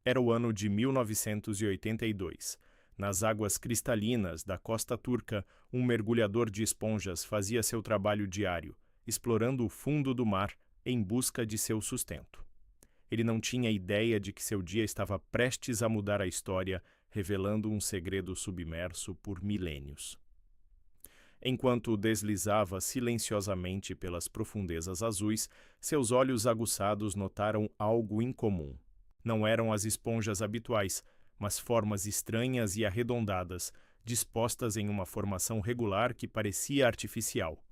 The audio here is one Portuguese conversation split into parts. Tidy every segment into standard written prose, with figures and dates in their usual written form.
Era o ano de 1982. Nas águas cristalinas da costa turca, um mergulhador de esponjas fazia seu trabalho diário, explorando o fundo do mar em busca de seu sustento. Ele não tinha ideia de que seu dia estava prestes a mudar a história, revelando um segredo submerso por milênios. Enquanto deslizava silenciosamente pelas profundezas azuis, seus olhos aguçados notaram algo incomum. Não eram as esponjas habituais, mas formas estranhas e arredondadas, dispostas em uma formação regular que parecia artificial.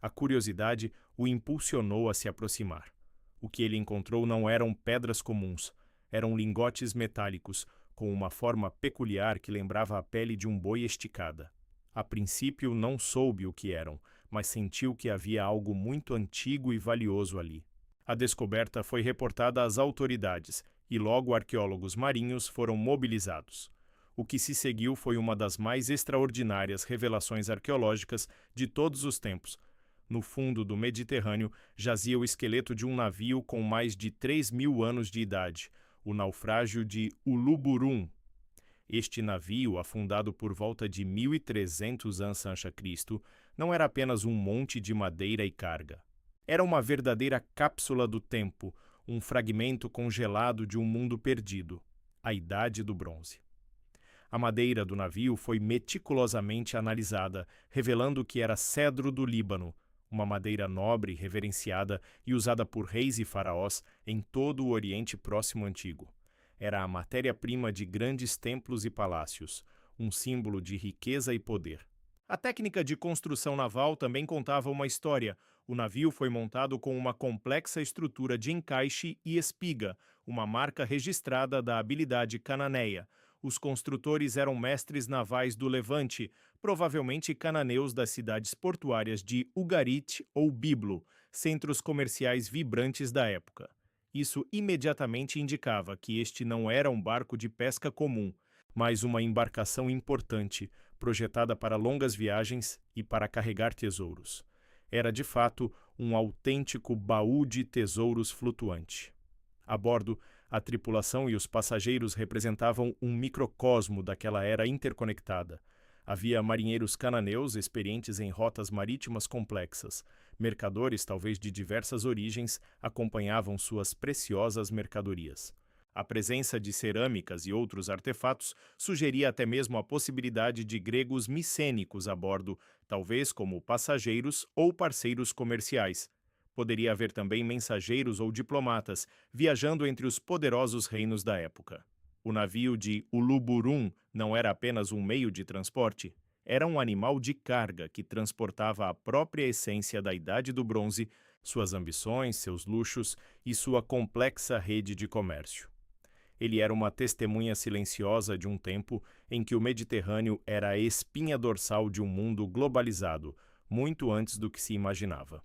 A curiosidade o impulsionou a se aproximar. O que ele encontrou não eram pedras comuns, eram lingotes metálicos, com uma forma peculiar que lembrava a pele de um boi esticada. A princípio não soube o que eram, mas sentiu que havia algo muito antigo e valioso ali. A descoberta foi reportada às autoridades e logo arqueólogos marinhos foram mobilizados. O que se seguiu foi uma das mais extraordinárias revelações arqueológicas de todos os tempos. No fundo do Mediterrâneo jazia o esqueleto de um navio com mais de 3.000 anos de idade, o naufrágio de Uluburun. Este navio, afundado por volta de 1300 a.C., não era apenas um monte de madeira e carga. Era uma verdadeira cápsula do tempo, um fragmento congelado de um mundo perdido, a Idade do Bronze. A madeira do navio foi meticulosamente analisada, revelando que era cedro do Líbano, uma madeira nobre, reverenciada e usada por reis e faraós em todo o Oriente Próximo Antigo. Era a matéria-prima de grandes templos e palácios, um símbolo de riqueza e poder. A técnica de construção naval também contava uma história. O navio foi montado com uma complexa estrutura de encaixe e espiga, uma marca registrada da habilidade cananeia. Os construtores eram mestres navais do Levante, provavelmente cananeus das cidades portuárias de Ugarit ou Biblo, centros comerciais vibrantes da época. Isso imediatamente indicava que este não era um barco de pesca comum, mas uma embarcação importante, projetada para longas viagens e para carregar tesouros. Era, de fato, um autêntico baú de tesouros flutuante. A bordo, a tripulação e os passageiros representavam um microcosmo daquela era interconectada. Havia marinheiros cananeus experientes em rotas marítimas complexas. Mercadores, talvez de diversas origens, acompanhavam suas preciosas mercadorias. A presença de cerâmicas e outros artefatos sugeria até mesmo a possibilidade de gregos micênicos a bordo, talvez como passageiros ou parceiros comerciais. Poderia haver também mensageiros ou diplomatas, viajando entre os poderosos reinos da época. O navio de Uluburun não era apenas um meio de transporte, era um animal de carga que transportava a própria essência da Idade do Bronze, suas ambições, seus luxos e sua complexa rede de comércio. Ele era uma testemunha silenciosa de um tempo em que o Mediterrâneo era a espinha dorsal de um mundo globalizado, muito antes do que se imaginava.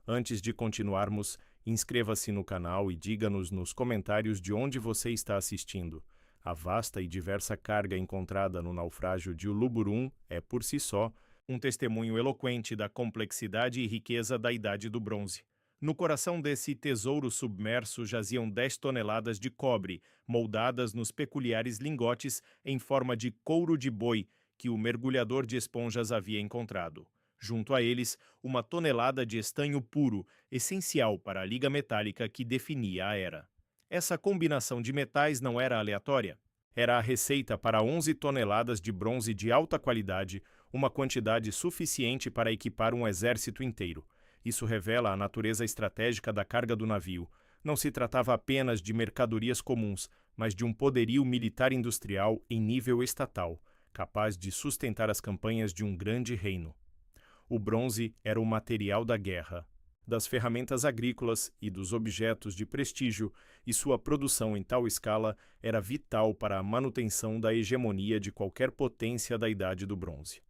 Antes de continuarmos, inscreva-se no canal e diga-nos nos comentários de onde você está assistindo. A vasta e diversa carga encontrada no naufrágio de Uluburun é, por si só, um testemunho eloquente da complexidade e riqueza da Idade do Bronze. No coração desse tesouro submerso jaziam 10 toneladas de cobre, moldadas nos peculiares lingotes em forma de couro de boi que o mergulhador de esponjas havia encontrado. Junto a eles, 1 tonelada de estanho puro, essencial para a liga metálica que definia a era. Essa combinação de metais não era aleatória. Era a receita para 11 toneladas de bronze de alta qualidade, uma quantidade suficiente para equipar um exército inteiro. Isso revela a natureza estratégica da carga do navio. Não se tratava apenas de mercadorias comuns, mas de um poderio militar industrial em nível estatal, capaz de sustentar as campanhas de um grande reino. O bronze era o material da guerra, das ferramentas agrícolas e dos objetos de prestígio, e sua produção em tal escala era vital para a manutenção da hegemonia de qualquer potência da Idade do Bronze.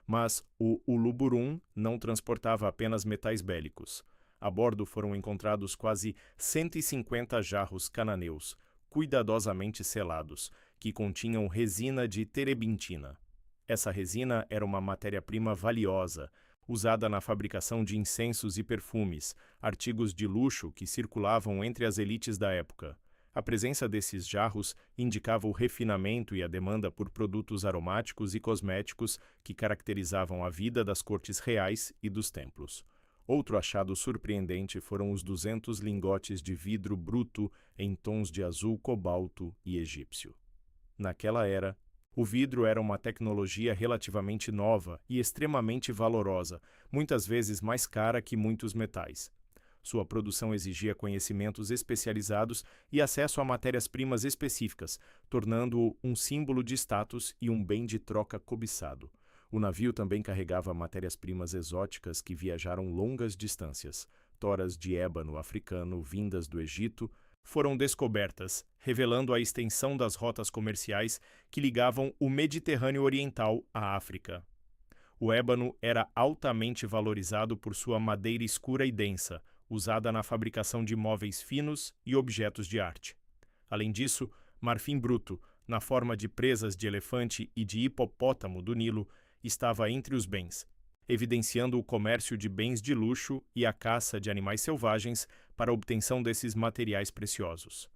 Mas o Uluburun não transportava apenas metais bélicos. A bordo foram encontrados quase 150 jarros cananeus, cuidadosamente selados, que continham resina de terebintina. Essa resina era uma matéria-prima valiosa, usada na fabricação de incensos e perfumes, artigos de luxo que circulavam entre as elites da época. A presença desses jarros indicava o refinamento e a demanda por produtos aromáticos e cosméticos que caracterizavam a vida das cortes reais e dos templos. Outro achado surpreendente foram os 200 lingotes de vidro bruto em tons de azul cobalto e egípcio. Naquela era, o vidro era uma tecnologia relativamente nova e extremamente valorosa, muitas vezes mais cara que muitos metais. Sua produção exigia conhecimentos especializados e acesso a matérias-primas específicas, tornando-o um símbolo de status e um bem de troca cobiçado. O navio também carregava matérias-primas exóticas que viajaram longas distâncias. Toras de ébano africano vindas do Egito foram descobertas, revelando a extensão das rotas comerciais que ligavam o Mediterrâneo Oriental à África. O ébano era altamente valorizado por sua madeira escura e densa, usada na fabricação de móveis finos e objetos de arte. Além disso, marfim bruto, na forma de presas de elefante e de hipopótamo do Nilo, estava entre os bens, evidenciando o comércio de bens de luxo e a caça de animais selvagens para a obtenção desses materiais preciosos.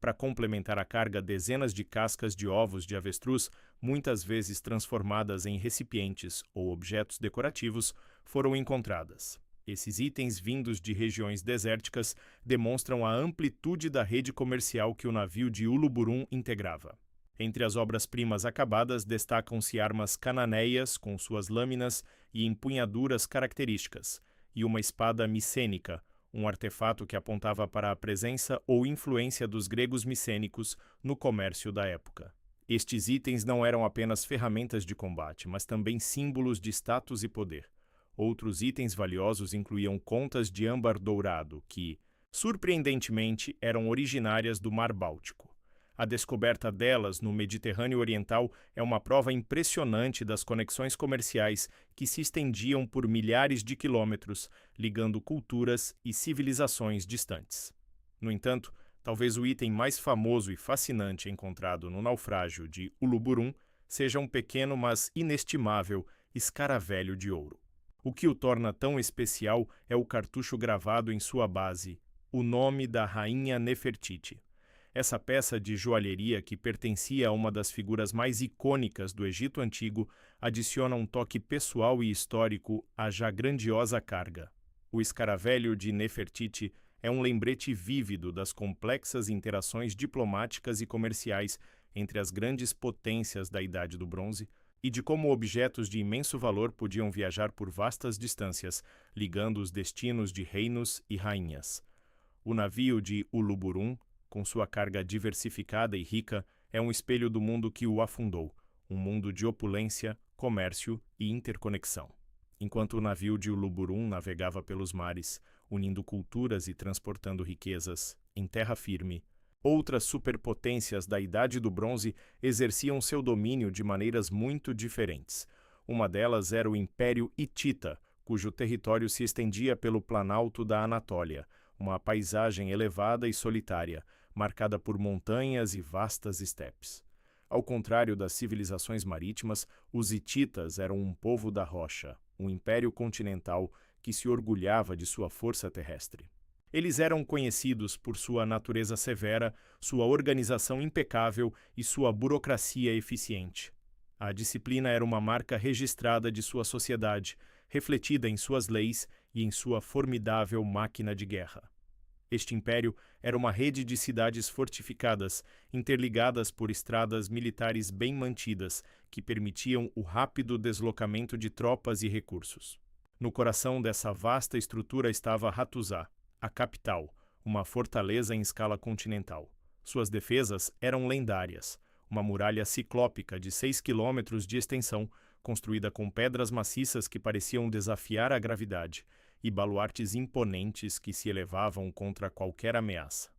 Para complementar a carga, dezenas de cascas de ovos de avestruz, muitas vezes transformadas em recipientes ou objetos decorativos, foram encontradas. Esses itens vindos de regiões desérticas demonstram a amplitude da rede comercial que o navio de Uluburun integrava. Entre as obras-primas acabadas destacam-se armas cananeias com suas lâminas e empunhaduras características, e uma espada micênica, um artefato que apontava para a presença ou influência dos gregos micênicos no comércio da época. Estes itens não eram apenas ferramentas de combate, mas também símbolos de status e poder. Outros itens valiosos incluíam contas de âmbar dourado, que, surpreendentemente, eram originárias do Mar Báltico. A descoberta delas no Mediterrâneo Oriental é uma prova impressionante das conexões comerciais que se estendiam por milhares de quilômetros, ligando culturas e civilizações distantes. No entanto, talvez o item mais famoso e fascinante encontrado no naufrágio de Uluburun seja um pequeno, mas inestimável escaravelho de ouro. O que o torna tão especial é o cartucho gravado em sua base, o nome da rainha Nefertiti. Essa peça de joalheria, que pertencia a uma das figuras mais icônicas do Egito Antigo, adiciona um toque pessoal e histórico à já grandiosa carga. O escaravelho de Nefertiti é um lembrete vívido das complexas interações diplomáticas e comerciais entre as grandes potências da Idade do Bronze, e de como objetos de imenso valor podiam viajar por vastas distâncias, ligando os destinos de reinos e rainhas. O navio de Uluburun, com sua carga diversificada e rica, é um espelho do mundo que o afundou, um mundo de opulência, comércio e interconexão. Enquanto o navio de Uluburun navegava pelos mares, unindo culturas e transportando riquezas, em terra firme, outras superpotências da Idade do Bronze exerciam seu domínio de maneiras muito diferentes. Uma delas era o Império Hitita, cujo território se estendia pelo planalto da Anatólia, uma paisagem elevada e solitária, marcada por montanhas e vastas estepes. Ao contrário das civilizações marítimas, os hititas eram um povo da rocha, um império continental que se orgulhava de sua força terrestre. Eles eram conhecidos por sua natureza severa, sua organização impecável e sua burocracia eficiente. A disciplina era uma marca registrada de sua sociedade, refletida em suas leis e em sua formidável máquina de guerra. Este império era uma rede de cidades fortificadas, interligadas por estradas militares bem mantidas, que permitiam o rápido deslocamento de tropas e recursos. No coração dessa vasta estrutura estava Hattusá, a capital, uma fortaleza em escala continental. Suas defesas eram lendárias. Uma muralha ciclópica de 6 quilômetros de extensão, construída com pedras maciças que pareciam desafiar a gravidade, e baluartes imponentes que se elevavam contra qualquer ameaça.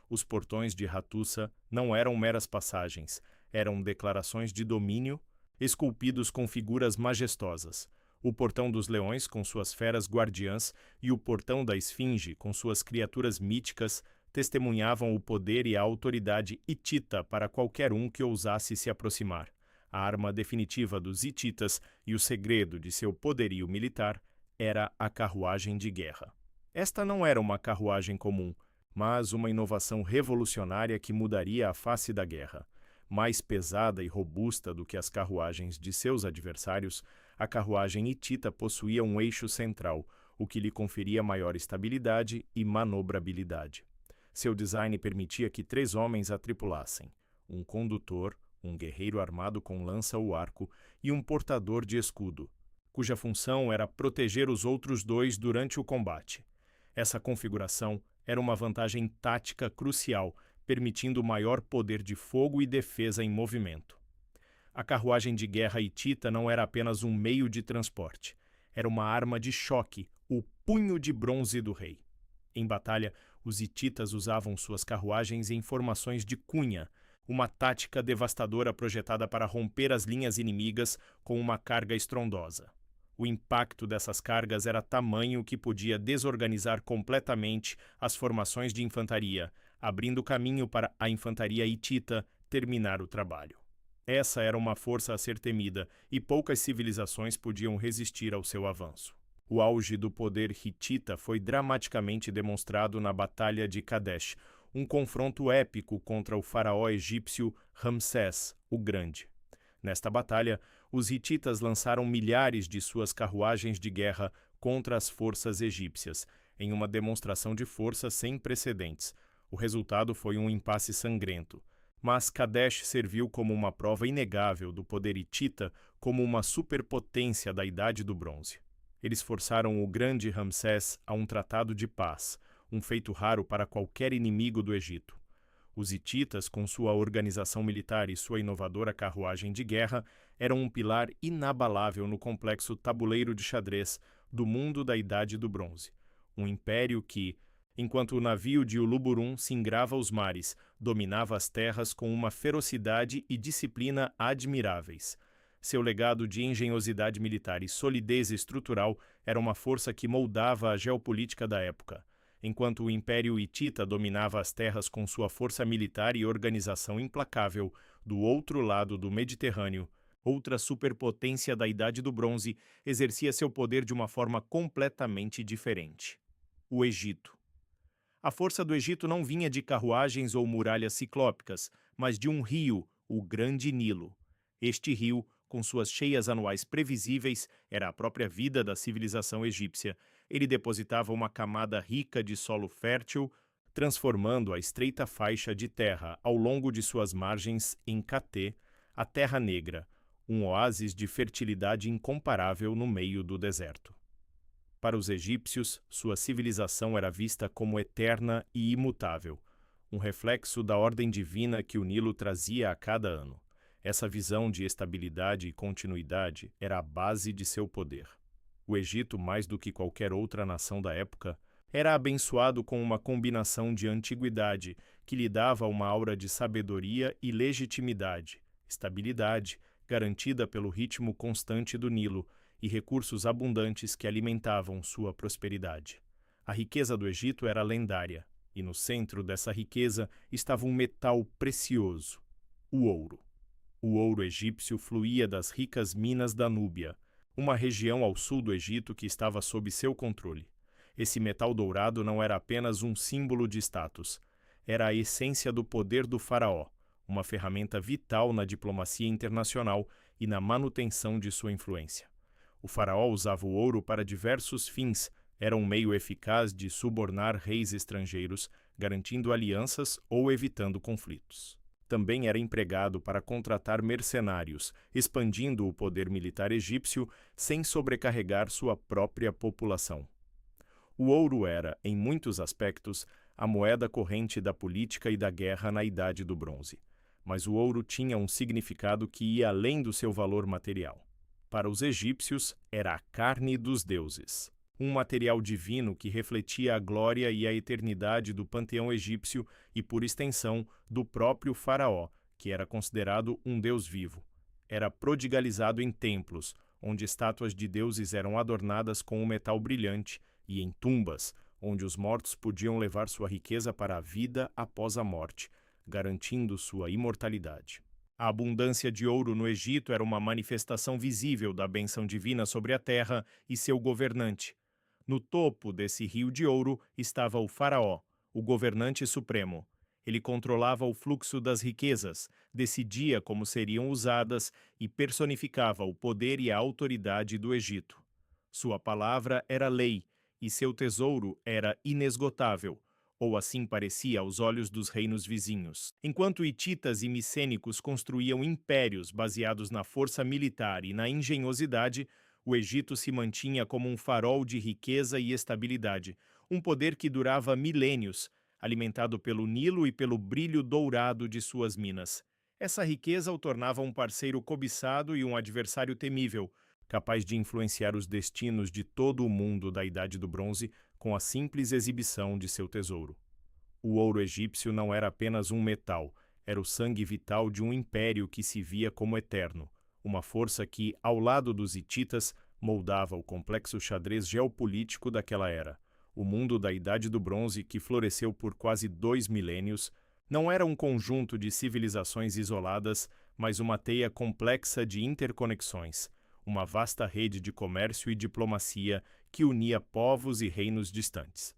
Os portões de Hattusa não eram meras passagens, eram declarações de domínio, esculpidos com figuras majestosas. O portão dos leões, com suas feras guardiãs, e o portão da esfinge, com suas criaturas míticas, testemunhavam o poder e a autoridade hitita para qualquer um que ousasse se aproximar. A arma definitiva dos hititas e o segredo de seu poderio militar era a carruagem de guerra. Esta não era uma carruagem comum, mas uma inovação revolucionária que mudaria a face da guerra. Mais pesada e robusta do que as carruagens de seus adversários, a carruagem hitita possuía um eixo central, o que lhe conferia maior estabilidade e manobrabilidade. Seu design permitia que 3 homens a tripulassem: um condutor, um guerreiro armado com lança ou arco e um portador de escudo, cuja função era proteger os outros 2 durante o combate. Essa configuração era uma vantagem tática crucial, permitindo maior poder de fogo e defesa em movimento. A carruagem de guerra hitita não era apenas um meio de transporte, era uma arma de choque, o punho de bronze do rei. Em batalha, os hititas usavam suas carruagens em formações de cunha, uma tática devastadora projetada para romper as linhas inimigas com uma carga estrondosa. O impacto dessas cargas era tamanho que podia desorganizar completamente as formações de infantaria, abrindo caminho para a infantaria hitita terminar o trabalho. Essa era uma força a ser temida, e poucas civilizações podiam resistir ao seu avanço. O auge do poder hitita foi dramaticamente demonstrado na Batalha de Kadesh, um confronto épico contra o faraó egípcio Ramsés o Grande. Nesta batalha, os hititas lançaram milhares de suas carruagens de guerra contra as forças egípcias, em uma demonstração de força sem precedentes. O resultado foi um impasse sangrento. Mas Kadesh serviu como uma prova inegável do poder hitita como uma superpotência da Idade do Bronze. Eles forçaram o grande Ramsés a um tratado de paz, um feito raro para qualquer inimigo do Egito. Os hititas, com sua organização militar e sua inovadora carruagem de guerra, eram um pilar inabalável no complexo tabuleiro de xadrez do mundo da Idade do Bronze. Um império que, enquanto o navio de Uluburum singrava os mares, dominava as terras com uma ferocidade e disciplina admiráveis. Seu legado de engenhosidade militar e solidez estrutural era uma força que moldava a geopolítica da época. Enquanto o Império Hitita dominava as terras com sua força militar e organização implacável, do outro lado do Mediterrâneo, outra superpotência da Idade do Bronze exercia seu poder de uma forma completamente diferente: o Egito. A força do Egito não vinha de carruagens ou muralhas ciclópicas, mas de um rio, o Grande Nilo. Este rio, com suas cheias anuais previsíveis, era a própria vida da civilização egípcia. Ele depositava uma camada rica de solo fértil, transformando a estreita faixa de terra ao longo de suas margens em Catê, a Terra Negra, um oásis de fertilidade incomparável no meio do deserto. Para os egípcios, sua civilização era vista como eterna e imutável, um reflexo da ordem divina que o Nilo trazia a cada ano. Essa visão de estabilidade e continuidade era a base de seu poder. O Egito, mais do que qualquer outra nação da época, era abençoado com uma combinação de antiguidade que lhe dava uma aura de sabedoria e legitimidade, estabilidade, garantida pelo ritmo constante do Nilo, e recursos abundantes que alimentavam sua prosperidade. A riqueza do Egito era lendária, e no centro dessa riqueza estava um metal precioso: o ouro. O ouro egípcio fluía das ricas minas da Núbia, uma região ao sul do Egito que estava sob seu controle. Esse metal dourado não era apenas um símbolo de status, era a essência do poder do faraó, uma ferramenta vital na diplomacia internacional e na manutenção de sua influência. O faraó usava o ouro para diversos fins, era um meio eficaz de subornar reis estrangeiros, garantindo alianças ou evitando conflitos. Também era empregado para contratar mercenários, expandindo o poder militar egípcio sem sobrecarregar sua própria população. O ouro era, em muitos aspectos, a moeda corrente da política e da guerra na Idade do Bronze. Mas o ouro tinha um significado que ia além do seu valor material. Para os egípcios, era a carne dos deuses, um material divino que refletia a glória e a eternidade do panteão egípcio e, por extensão, do próprio faraó, que era considerado um deus vivo. Era prodigalizado em templos, onde estátuas de deuses eram adornadas com um metal brilhante, e em tumbas, onde os mortos podiam levar sua riqueza para a vida após a morte, garantindo sua imortalidade. A abundância de ouro no Egito era uma manifestação visível da bênção divina sobre a terra e seu governante. No topo desse rio de ouro estava o faraó, o governante supremo. Ele controlava o fluxo das riquezas, decidia como seriam usadas e personificava o poder e a autoridade do Egito. Sua palavra era lei e seu tesouro era inesgotável, ou assim parecia aos olhos dos reinos vizinhos. Enquanto hititas e micênicos construíam impérios baseados na força militar e na engenhosidade, o Egito se mantinha como um farol de riqueza e estabilidade, um poder que durava milênios, alimentado pelo Nilo e pelo brilho dourado de suas minas. Essa riqueza o tornava um parceiro cobiçado e um adversário temível, capaz de influenciar os destinos de todo o mundo da Idade do Bronze com a simples exibição de seu tesouro. O ouro egípcio não era apenas um metal, era o sangue vital de um império que se via como eterno, uma força que, ao lado dos hititas, moldava o complexo xadrez geopolítico daquela era. O mundo da Idade do Bronze, que floresceu por quase 2 milênios, não era um conjunto de civilizações isoladas, mas uma teia complexa de interconexões, uma vasta rede de comércio e diplomacia que unia povos e reinos distantes.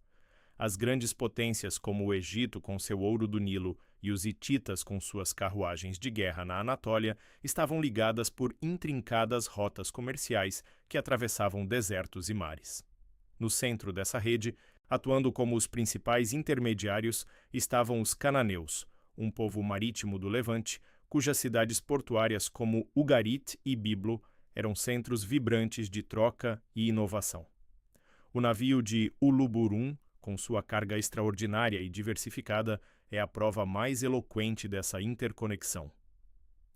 As grandes potências como o Egito com seu ouro do Nilo e os hititas com suas carruagens de guerra na Anatólia estavam ligadas por intrincadas rotas comerciais que atravessavam desertos e mares. No centro dessa rede, atuando como os principais intermediários, estavam os cananeus, um povo marítimo do Levante, cujas cidades portuárias como Ugarit e Biblo eram centros vibrantes de troca e inovação. O navio de Uluburum, com sua carga extraordinária e diversificada, é a prova mais eloquente dessa interconexão.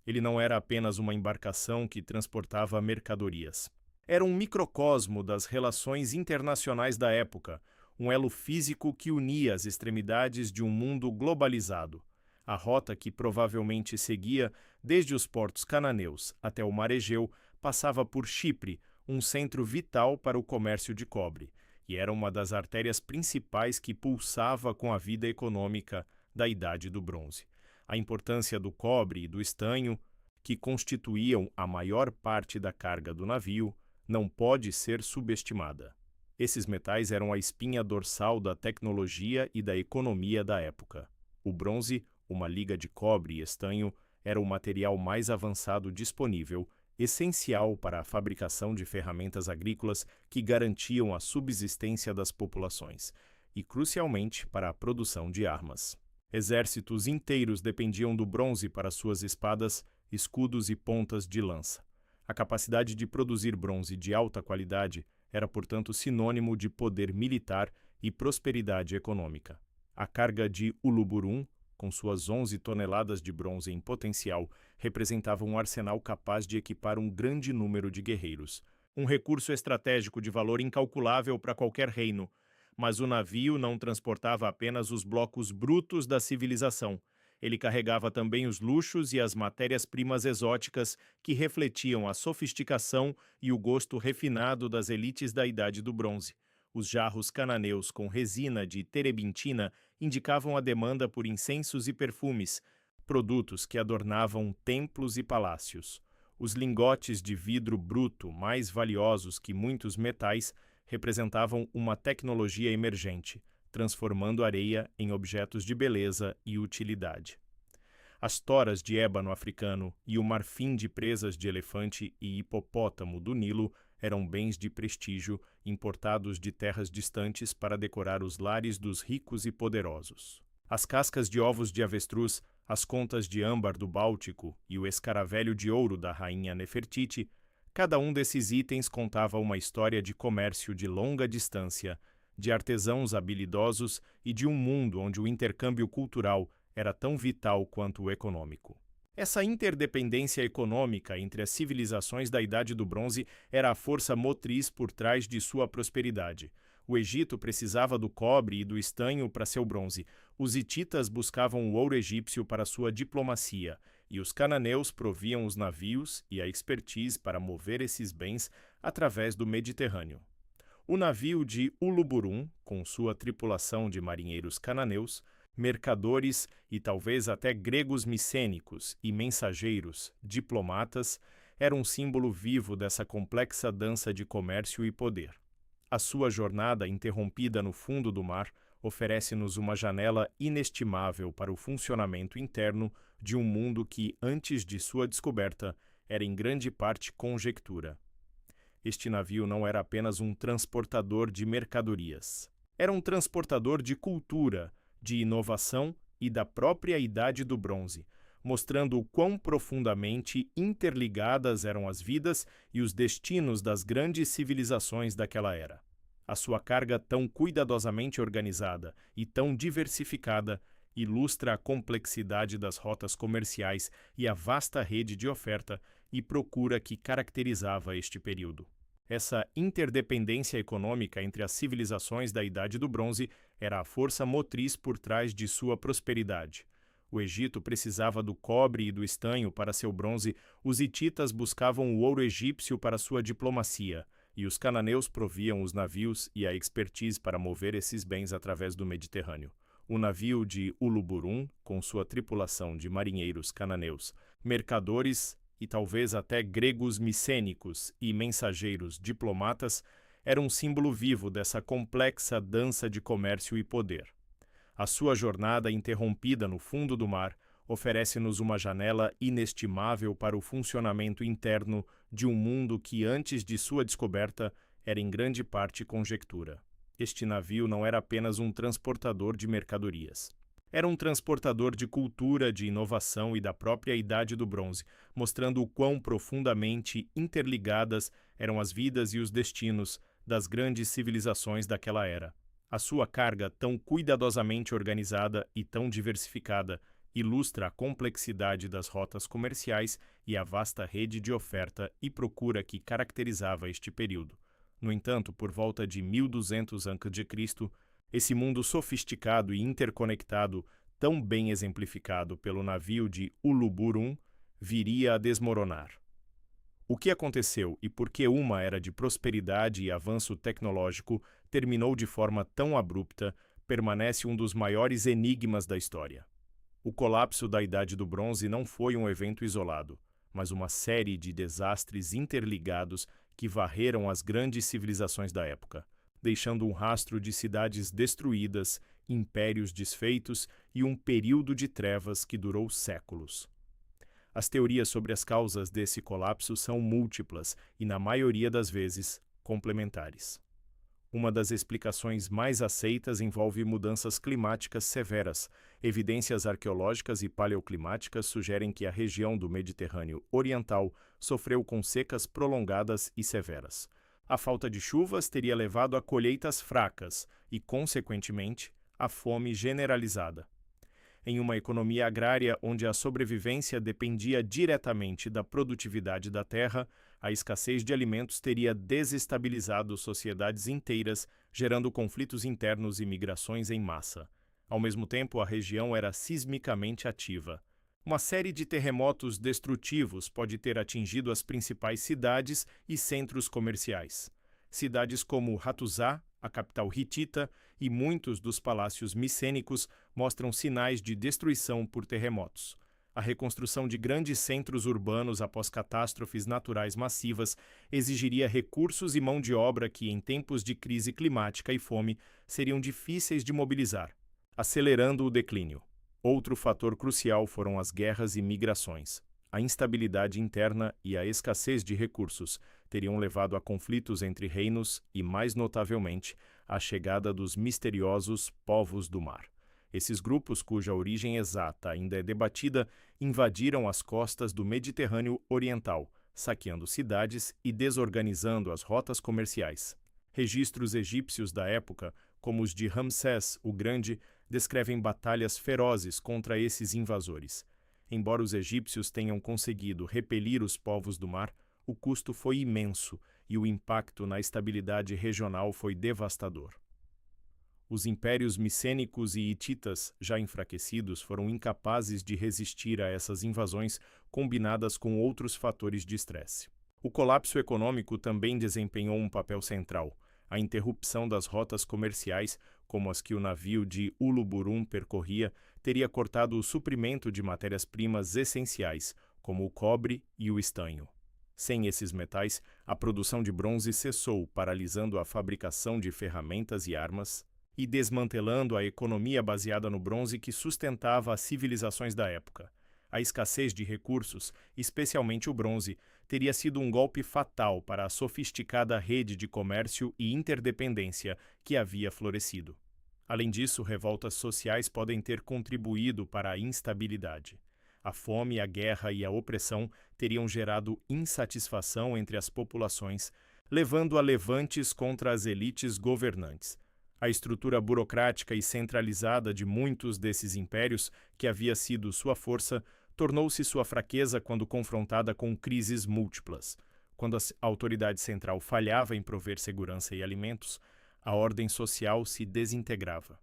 Ele não era apenas uma embarcação que transportava mercadorias. Era um microcosmo das relações internacionais da época, um elo físico que unia as extremidades de um mundo globalizado. A rota que provavelmente seguia desde os portos cananeus até o Mar Egeu passava por Chipre, um centro vital para o comércio de cobre, e era uma das artérias principais que pulsava com a vida econômica da Idade do Bronze. A importância do cobre e do estanho, que constituíam a maior parte da carga do navio, não pode ser subestimada. Esses metais eram a espinha dorsal da tecnologia e da economia da época. O bronze, uma liga de cobre e estanho, era o material mais avançado disponível, essencial para a fabricação de ferramentas agrícolas que garantiam a subsistência das populações e, crucialmente, para a produção de armas. Exércitos inteiros dependiam do bronze para suas espadas, escudos e pontas de lança. A capacidade de produzir bronze de alta qualidade era, portanto, sinônimo de poder militar e prosperidade econômica. A carga de Uluburum, com suas 11 toneladas de bronze em potencial, representava um arsenal capaz de equipar um grande número de guerreiros. Um recurso estratégico de valor incalculável para qualquer reino. Mas o navio não transportava apenas os blocos brutos da civilização. Ele carregava também os luxos e as matérias-primas exóticas que refletiam a sofisticação e o gosto refinado das elites da Idade do Bronze. Os jarros cananeus com resina de terebintina indicavam a demanda por incensos e perfumes, produtos que adornavam templos e palácios. Os lingotes de vidro bruto, mais valiosos que muitos metais, representavam uma tecnologia emergente, transformando areia em objetos de beleza e utilidade. As toras de ébano africano e o marfim de presas de elefante e hipopótamo do Nilo eram bens de prestígio importados de terras distantes para decorar os lares dos ricos e poderosos. As cascas de ovos de avestruz, as contas de âmbar do Báltico e o escaravelho de ouro da rainha Nefertiti, cada um desses itens contava uma história de comércio de longa distância, de artesãos habilidosos e de um mundo onde o intercâmbio cultural era tão vital quanto o econômico. Essa interdependência econômica entre as civilizações da Idade do Bronze era a força motriz por trás de sua prosperidade. O Egito precisava do cobre e do estanho para seu bronze, os hititas buscavam o ouro egípcio para sua diplomacia, e os cananeus proviam os navios e a expertise para mover esses bens através do Mediterrâneo. O navio de Uluburum, com sua tripulação de marinheiros cananeus, mercadores e talvez até gregos micênicos e mensageiros, diplomatas, era um símbolo vivo dessa complexa dança de comércio e poder. A sua jornada interrompida no fundo do mar, oferece-nos uma janela inestimável para o funcionamento interno de um mundo que, antes de sua descoberta, era em grande parte conjectura. Este navio não era apenas um transportador de mercadorias. Era um transportador de cultura, de inovação e da própria Idade do Bronze, mostrando o quão profundamente interligadas eram as vidas e os destinos das grandes civilizações daquela era. A sua carga tão cuidadosamente organizada e tão diversificada ilustra a complexidade das rotas comerciais e a vasta rede de oferta e procura que caracterizava este período. Essa interdependência econômica entre as civilizações da Idade do Bronze era a força motriz por trás de sua prosperidade. O Egito precisava do cobre e do estanho para seu bronze, os hititas buscavam o ouro egípcio para sua diplomacia, e os cananeus proviam os navios e a expertise para mover esses bens através do Mediterrâneo. O navio de Uluburum, com sua tripulação de marinheiros cananeus, mercadores e talvez até gregos micênicos e mensageiros diplomatas, era um símbolo vivo dessa complexa dança de comércio e poder. A sua jornada interrompida no fundo do mar oferece-nos uma janela inestimável para o funcionamento interno de um mundo que, antes de sua descoberta, era em grande parte conjectura. Este navio não era apenas um transportador de mercadorias. Era um transportador de cultura, de inovação e da própria Idade do Bronze, mostrando o quão profundamente interligadas eram as vidas e os destinos das grandes civilizações daquela era. A sua carga, tão cuidadosamente organizada e tão diversificada, ilustra a complexidade das rotas comerciais e a vasta rede de oferta e procura que caracterizava este período. No entanto, por volta de 1200 a.C., esse mundo sofisticado e interconectado, tão bem exemplificado pelo navio de Uluburum, viria a desmoronar. O que aconteceu e por que uma era de prosperidade e avanço tecnológico terminou de forma tão abrupta permanece um dos maiores enigmas da história. O colapso da Idade do Bronze não foi um evento isolado, mas uma série de desastres interligados que varreram as grandes civilizações da época, deixando um rastro de cidades destruídas, impérios desfeitos e um período de trevas que durou séculos. As teorias sobre as causas desse colapso são múltiplas e, na maioria das vezes, complementares. Uma das explicações mais aceitas envolve mudanças climáticas severas. Evidências arqueológicas e paleoclimáticas sugerem que a região do Mediterrâneo Oriental sofreu com secas prolongadas e severas. A falta de chuvas teria levado a colheitas fracas e, consequentemente, a fome generalizada. Em uma economia agrária onde a sobrevivência dependia diretamente da produtividade da terra, a escassez de alimentos teria desestabilizado sociedades inteiras, gerando conflitos internos e migrações em massa. Ao mesmo tempo, a região era sismicamente ativa. Uma série de terremotos destrutivos pode ter atingido as principais cidades e centros comerciais. Cidades como Hattusá, a capital hitita, e muitos dos palácios micênicos mostram sinais de destruição por terremotos. A reconstrução de grandes centros urbanos após catástrofes naturais massivas exigiria recursos e mão de obra que, em tempos de crise climática e fome, seriam difíceis de mobilizar, acelerando o declínio. Outro fator crucial foram as guerras e migrações. A instabilidade interna e a escassez de recursos teriam levado a conflitos entre reinos e, mais notavelmente, a chegada dos misteriosos povos do mar. Esses grupos, cuja origem exata ainda é debatida, invadiram as costas do Mediterrâneo Oriental, saqueando cidades e desorganizando as rotas comerciais. Registros egípcios da época, como os de Ramsés o Grande, descrevem batalhas ferozes contra esses invasores. Embora os egípcios tenham conseguido repelir os povos do mar, o custo foi imenso e o impacto na estabilidade regional foi devastador. Os impérios micênicos e hititas, já enfraquecidos, foram incapazes de resistir a essas invasões combinadas com outros fatores de estresse. O colapso econômico também desempenhou um papel central. A interrupção das rotas comerciais, como as que o navio de Uluburum percorria, teria cortado o suprimento de matérias-primas essenciais, como o cobre e o estanho. Sem esses metais, a produção de bronze cessou, paralisando a fabricação de ferramentas e armas, e desmantelando a economia baseada no bronze que sustentava as civilizações da época. A escassez de recursos, especialmente o bronze, teria sido um golpe fatal para a sofisticada rede de comércio e interdependência que havia florescido. Além disso, revoltas sociais podem ter contribuído para a instabilidade. A fome, a guerra e a opressão teriam gerado insatisfação entre as populações, levando a levantes contra as elites governantes. A estrutura burocrática e centralizada de muitos desses impérios, que havia sido sua força, tornou-se sua fraqueza quando confrontada com crises múltiplas. Quando a autoridade central falhava em prover segurança e alimentos, a ordem social se desintegrava.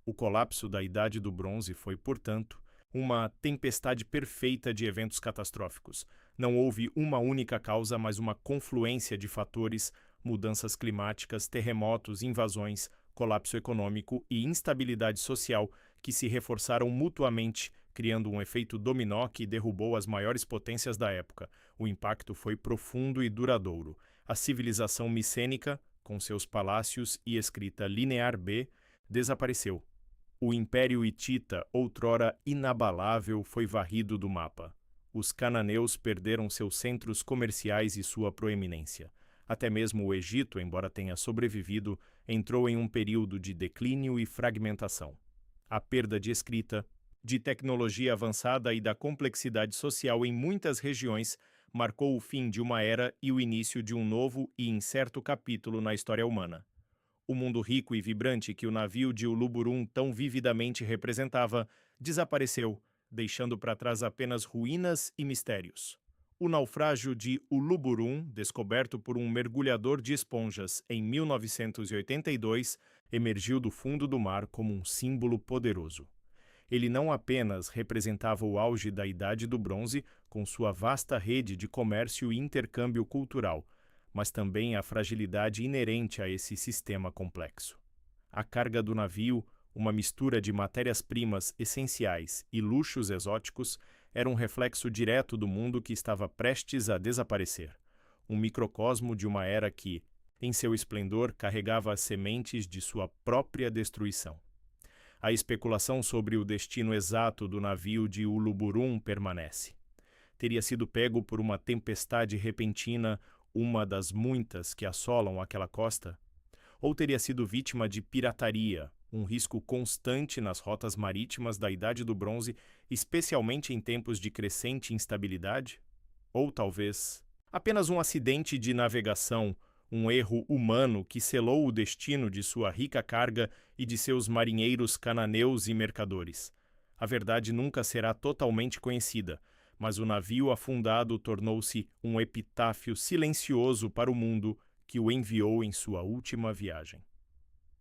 O colapso da Idade do Bronze foi, portanto, uma tempestade perfeita de eventos catastróficos. Não houve uma única causa, mas uma confluência de fatores, mudanças climáticas, terremotos, invasões, colapso econômico e instabilidade social que se reforçaram mutuamente, criando um efeito dominó que derrubou as maiores potências da época. O impacto foi profundo e duradouro. A civilização micênica, com seus palácios e escrita linear B, desapareceu. O Império Hitita, outrora inabalável, foi varrido do mapa. Os cananeus perderam seus centros comerciais e sua proeminência. Até mesmo o Egito, embora tenha sobrevivido, entrou em um período de declínio e fragmentação. A perda de escrita, de tecnologia avançada e da complexidade social em muitas regiões marcou o fim de uma era e o início de um novo e incerto capítulo na história humana. O mundo rico e vibrante que o navio de Uluburun tão vividamente representava desapareceu, deixando para trás apenas ruínas e mistérios. O naufrágio de Uluburun, descoberto por um mergulhador de esponjas em 1982, emergiu do fundo do mar como um símbolo poderoso. Ele não apenas representava o auge da Idade do Bronze, com sua vasta rede de comércio e intercâmbio cultural, mas também a fragilidade inerente a esse sistema complexo. A carga do navio, uma mistura de matérias-primas essenciais e luxos exóticos, era um reflexo direto do mundo que estava prestes a desaparecer, um microcosmo de uma era que, em seu esplendor, carregava as sementes de sua própria destruição. A especulação sobre o destino exato do navio de Uluburun permanece. Teria sido pego por uma tempestade repentina, uma das muitas que assolam aquela costa? Ou teria sido vítima de pirataria, um risco constante nas rotas marítimas da Idade do Bronze, especialmente em tempos de crescente instabilidade? Ou talvez apenas um acidente de navegação, um erro humano que selou o destino de sua rica carga e de seus marinheiros cananeus e mercadores. A verdade nunca será totalmente conhecida, mas o navio afundado tornou-se um epitáfio silencioso para o mundo que o enviou em sua última viagem.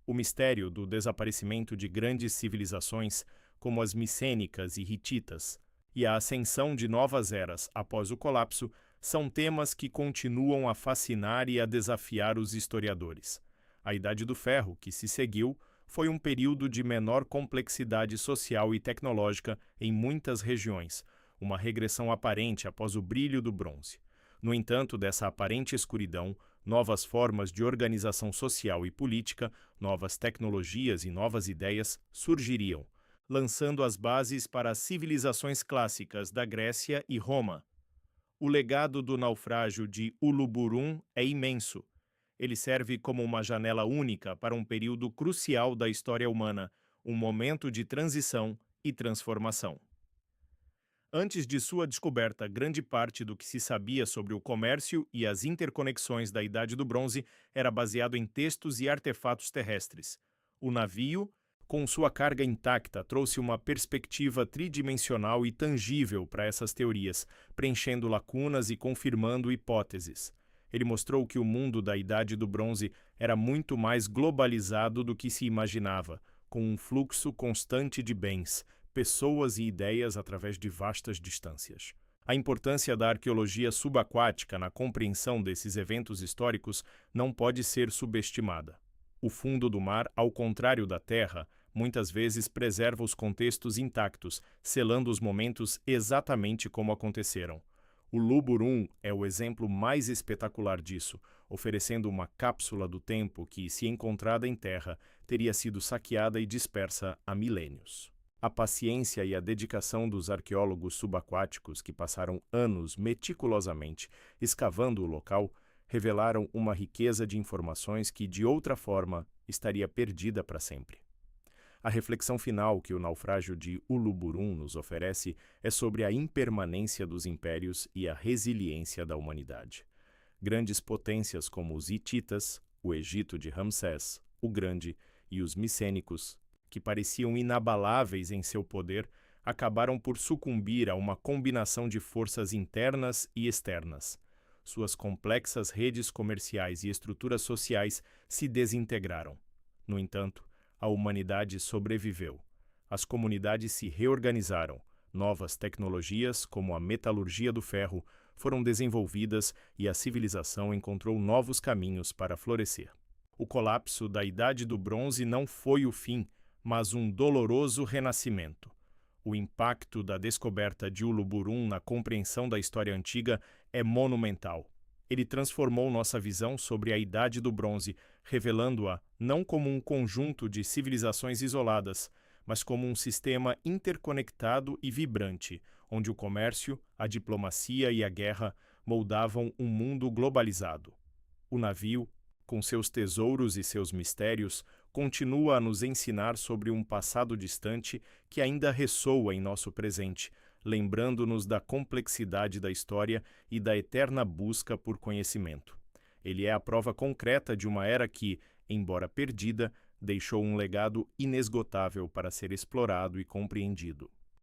O mistério do desaparecimento de grandes civilizações, como as micênicas e hititas, e a ascensão de novas eras após o colapso, são temas que continuam a fascinar e a desafiar os historiadores. A Idade do Ferro, que se seguiu, foi um período de menor complexidade social e tecnológica em muitas regiões, uma regressão aparente após o brilho do bronze. No entanto, dessa aparente escuridão, novas formas de organização social e política, novas tecnologias e novas ideias surgiriam, lançando as bases para as civilizações clássicas da Grécia e Roma. O legado do naufrágio de Uluburun é imenso. Ele serve como uma janela única para um período crucial da história humana, um momento de transição e transformação. Antes de sua descoberta, grande parte do que se sabia sobre o comércio e as interconexões da Idade do Bronze era baseado em textos e artefatos terrestres. O navio, com sua carga intacta, trouxe uma perspectiva tridimensional e tangível para essas teorias, preenchendo lacunas e confirmando hipóteses. Ele mostrou que o mundo da Idade do Bronze era muito mais globalizado do que se imaginava, com um fluxo constante de bens, pessoas e ideias através de vastas distâncias. A importância da arqueologia subaquática na compreensão desses eventos históricos não pode ser subestimada. O fundo do mar, ao contrário da Terra, muitas vezes preserva os contextos intactos, selando os momentos exatamente como aconteceram. O Luburum é o exemplo mais espetacular disso, oferecendo uma cápsula do tempo que, se encontrada em terra, teria sido saqueada e dispersa há milênios. A paciência e a dedicação dos arqueólogos subaquáticos, que passaram anos meticulosamente escavando o local, revelaram uma riqueza de informações que, de outra forma, estaria perdida para sempre. A reflexão final que o naufrágio de Uluburum nos oferece é sobre a impermanência dos impérios e a resiliência da humanidade. Grandes potências como os hititas, o Egito de Ramsés, o Grande e os micênicos, que pareciam inabaláveis em seu poder, acabaram por sucumbir a uma combinação de forças internas e externas. Suas complexas redes comerciais e estruturas sociais se desintegraram. No entanto, a humanidade sobreviveu. As comunidades se reorganizaram. Novas tecnologias, como a metalurgia do ferro, foram desenvolvidas e a civilização encontrou novos caminhos para florescer. O colapso da Idade do Bronze não foi o fim, mas um doloroso renascimento. O impacto da descoberta de Uluburum na compreensão da história antiga é monumental. Ele transformou nossa visão sobre a Idade do Bronze, revelando-a não como um conjunto de civilizações isoladas, mas como um sistema interconectado e vibrante, onde o comércio, a diplomacia e a guerra moldavam um mundo globalizado. O navio, com seus tesouros e seus mistérios, continua a nos ensinar sobre um passado distante que ainda ressoa em nosso presente, lembrando-nos da complexidade da história e da eterna busca por conhecimento. Ele é a prova concreta de uma era que, embora perdida, deixou um legado inesgotável para ser explorado e compreendido.